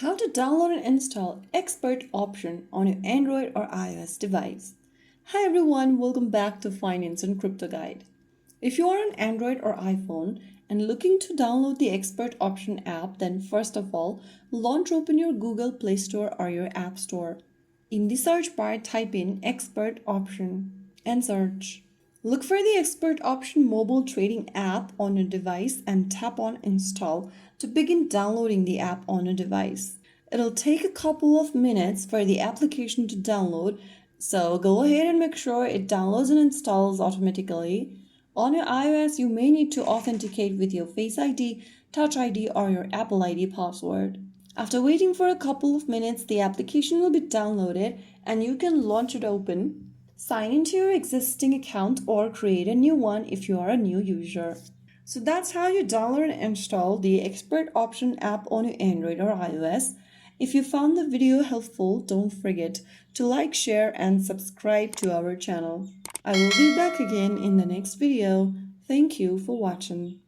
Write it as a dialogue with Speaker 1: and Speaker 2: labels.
Speaker 1: How to download and install ExpertOption on your Android or iOS device. Hi everyone, welcome back to Finance and Crypto Guide. If you are on Android or iPhone and looking to download the ExpertOption app, then first of all, launch open your Google Play Store or your App Store. In the search bar, type in ExpertOption and search. Look for the ExpertOption mobile trading app on your device and tap on Install to begin downloading the app on your device. It'll take a couple of minutes for the application to download, so go ahead and make sure it downloads and installs automatically. On your iOS, you may need to authenticate with your Face ID, Touch ID, or your Apple ID password. After waiting for a couple of minutes, the application will be downloaded and you can launch it open. Sign into your existing account or create a new one if you are a new user. So that's how you download and install the ExpertOption app on your Android or iOS. If you found the video helpful, don't forget to like, share, and subscribe to our channel. I will be back again in the next video. Thank you for watching.